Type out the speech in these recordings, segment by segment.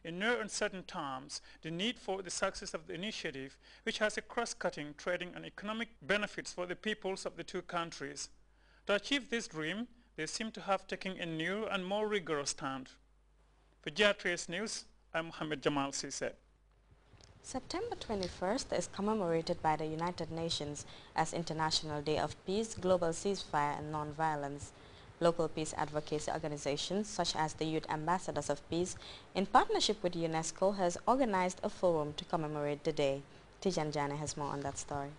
in no uncertain terms the need for the success of the initiative, which has a cross-cutting trading and economic benefits for the peoples of the two countries. To achieve this dream, they seem to have taken a new and more rigorous stand. For Grts News, I'm Mohammed Jamal Sise. September 21st is commemorated by the United Nations as International Day of Peace, Global Ceasefire and Non-Violence. Local peace advocacy organizations such as the Youth Ambassadors of Peace, in partnership with UNESCO, has organized a forum to commemorate the day. Tijan Jane has more on that story.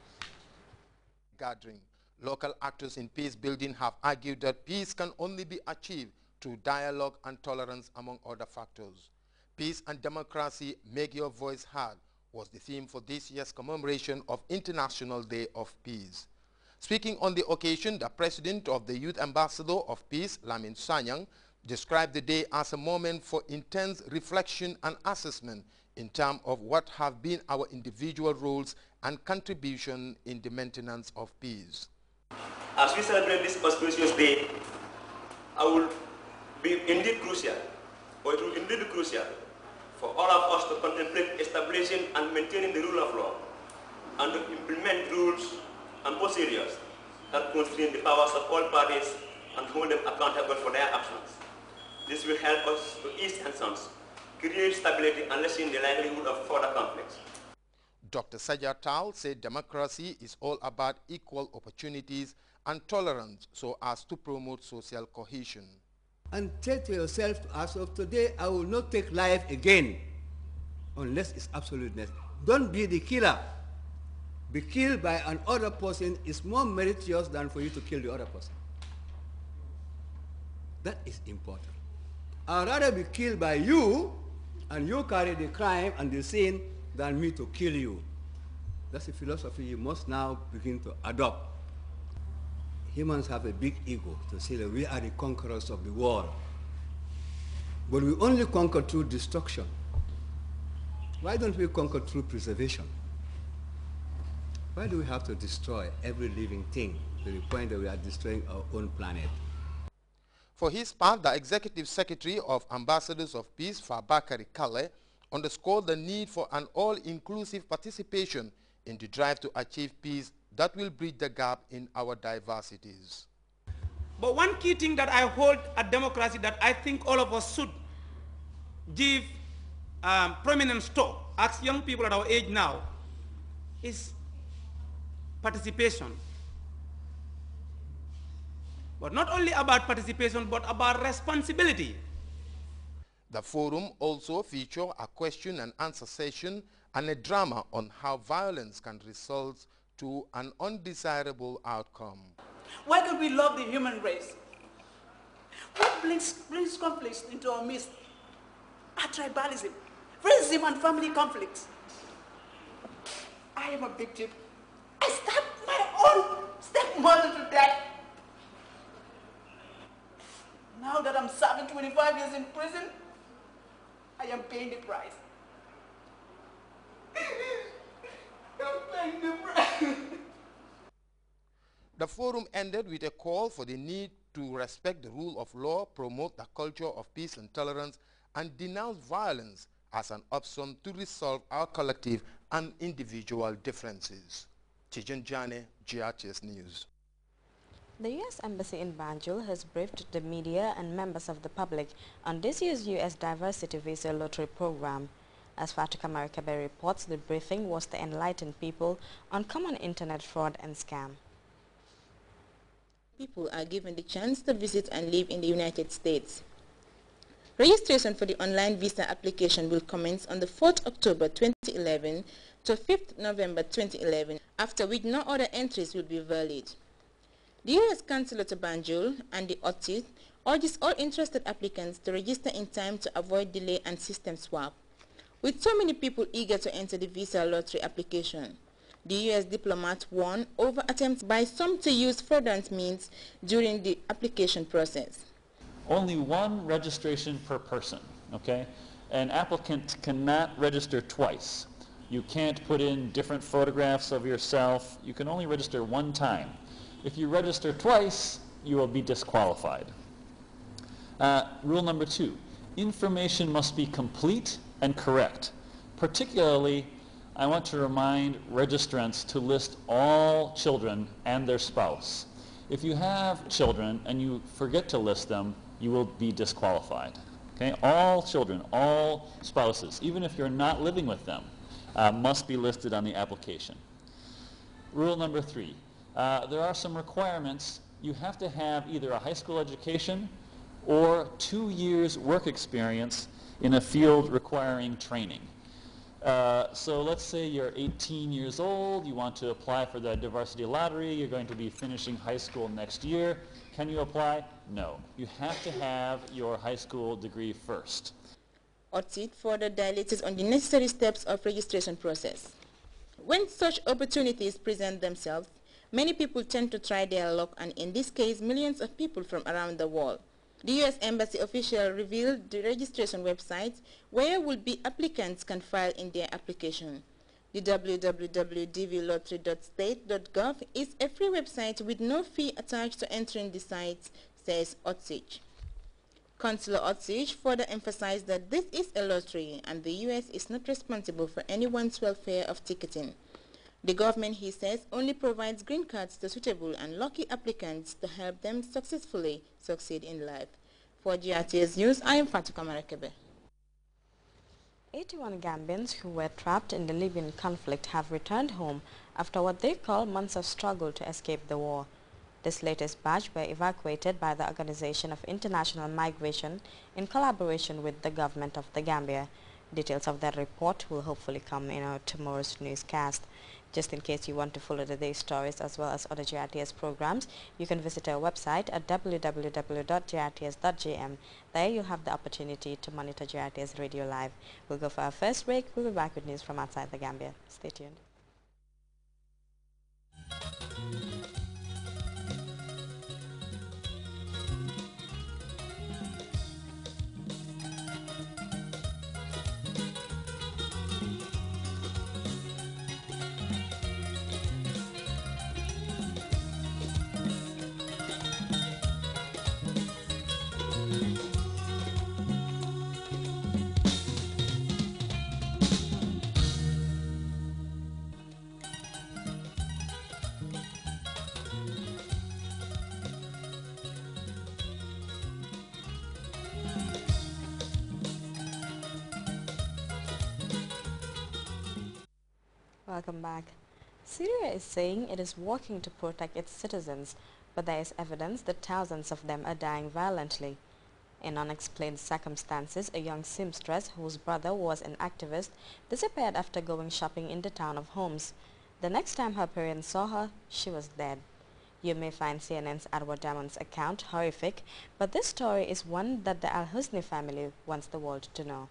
Gathering. Local actors in peace building have argued that peace can only be achieved through dialogue and tolerance, among other factors. Peace and democracy, make your voice heard, was the theme for this year's commemoration of International Day of Peace. Speaking on the occasion, the president of the Youth Ambassador of Peace, Lamin Sanyang, described the day as a moment for intense reflection and assessment in terms of what have been our individual roles and contribution in the maintenance of peace. As we celebrate this auspicious day, it will be indeed crucial for all of us to contemplate establishing and maintaining the rule of law and to implement rules and procedures that constrain the powers of all parties and hold them accountable for their actions. This will help us to ease tensions, create stability and lessen the likelihood of further conflicts. Dr. Sajar Tal said democracy is all about equal opportunities and tolerance so as to promote social cohesion. And say to yourself, as of today, I will not take life again unless it's absolute necessary. Don't be the killer. Be killed by another person is more meritorious than for you to kill the other person. That is important. I'd rather be killed by you and you carry the crime and the sin than me to kill you. That's a philosophy you must now begin to adopt. Humans have a big ego to say that we are the conquerors of the world. But we only conquer through destruction. Why don't we conquer through preservation? Why do we have to destroy every living thing to the point that we are destroying our own planet? For his part, the Executive Secretary of Ambassadors of Peace, Fabakary Kale, underscored the need for an all-inclusive participation in the drive to achieve peace that will bridge the gap in our diversities. But one key thing that I hold at democracy that I think all of us should give prominence to, as young people at our age now, is participation. But not only about participation, but about responsibility. The forum also featured a question and answer session and a drama on how violence can result to an undesirable outcome. Why can't we love the human race? What brings conflicts into our midst? Our tribalism, racism and family conflicts. I am a victim. I stabbed my own stepmother to death. Now that I'm serving 25 years in prison, I am paying the price. I'm paying the price. The forum ended with a call for the need to respect the rule of law, promote the culture of peace and tolerance, and denounce violence as an option to resolve our collective and individual differences. Tijan Jane, Grts News. The U.S. Embassy in Banjul has briefed the media and members of the public on this year's U.S. Diversity Visa Lottery program. As Fatika Marikabe reports, the briefing was to enlighten people on common internet fraud and scam. People are given the chance to visit and live in the United States. Registration for the online visa application will commence on the 4th October 2011 to 5th November 2011, after which no other entries will be valid. The U.S. Consulate to Banjul and the OTIT urges all interested applicants to register in time to avoid delay and system swap. With so many people eager to enter the visa lottery application, the U.S. diplomat warned over attempts by some to use fraudulent means during the application process. Only one registration per person, okay? An applicant cannot register twice. You can't put in different photographs of yourself. You can only register one time. If you register twice, you will be disqualified. Rule number 2, information must be complete and correct. Particularly, I want to remind registrants to list all children and their spouse. If you have children and you forget to list them, you will be disqualified. Okay? All children, all spouses, even if you're not living with them, must be listed on the application. Rule number 3. There are some requirements. You have to have either a high school education or 2 years work experience in a field requiring training. So let's say you're 18 years old, you want to apply for the diversity lottery, you're going to be finishing high school next year. Can you apply? No. You have to have your high school degree first. OTSID further dilated on the necessary steps of registration process. When such opportunities present themselves, many people tend to try their luck, and in this case, millions of people from around the world. The U.S. Embassy official revealed the registration website where would-be applicants can file in their application. The www.dvlottery.state.gov is a free website with no fee attached to entering the site, says OTSID. Consular OTSID further emphasized that this is a lottery and the U.S. is not responsible for anyone's welfare of ticketing. The government, he says, only provides green cards to suitable and lucky applicants to help them successfully succeed in life. For GRTS News, I am Fatou Kamara Kebe. 81 Gambians who were trapped in the Libyan conflict have returned home after what they call months of struggle to escape the war. This latest batch were evacuated by the Organization of International Migration in collaboration with the government of the Gambia. Details of that report will hopefully come in our tomorrow's newscast. Just in case you want to follow the day's stories as well as other GRTS programs, you can visit our website at www.grts.gm. There you'll have the opportunity to monitor GRTS Radio Live. We'll go for our first break. We'll be back with news from outside the Gambia. Stay tuned. Welcome back. Syria is saying it is working to protect its citizens, but there is evidence that thousands of them are dying violently. In unexplained circumstances, a young seamstress whose brother was an activist disappeared after going shopping in the town of Homs. The next time her parents saw her, she was dead. You may find CNN's Edward Damon's account horrific, but this story is one that the Al-Husni family wants the world to know.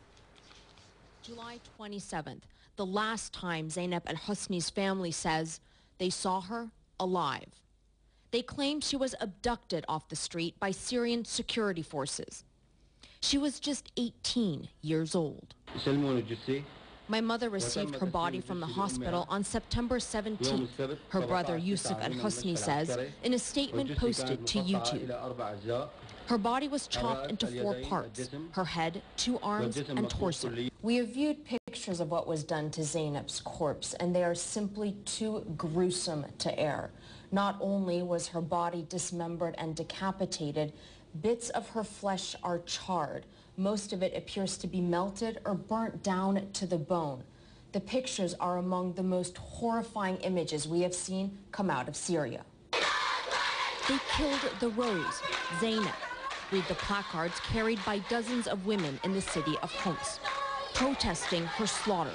July 27th, the last time Zainab Al-Husni's family says they saw her alive. They claim she was abducted off the street by Syrian security forces. She was just 18 years old. My mother received her body from the hospital on September 17th, her brother Yusuf Al-Husni says in a statement posted to YouTube. Her body was chopped into 4 parts, her head, 2 arms, and torso. We have viewed pictures of what was done to Zainab's corpse, and they are simply too gruesome to air. Not only was her body dismembered and decapitated, bits of her flesh are charred. Most of it appears to be melted or burnt down to the bone. The pictures are among the most horrifying images we have seen come out of Syria. They killed the Rose, Zainab. Read the placards carried by dozens of women in the city of Homs, protesting her slaughter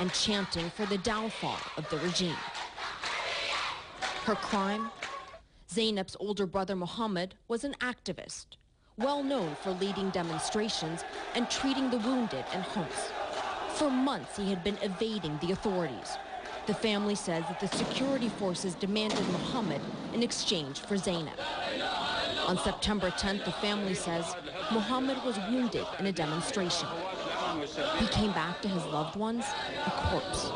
and chanting for the downfall of the regime. Her crime? Zainab's older brother Mohammed was an activist, well known for leading demonstrations and treating the wounded in Homs. For months he had been evading the authorities. The family says that the security forces demanded Mohammed in exchange for Zainab. On September 10th, the family says Mohammed was wounded in a demonstration. He came back to his loved ones, a corpse,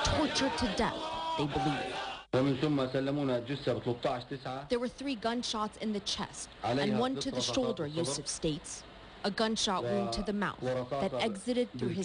tortured to death, they believe. There were 3 gunshots in the chest and 1 to the shoulder, Yusuf states. a gunshot wound to the mouth that exited through his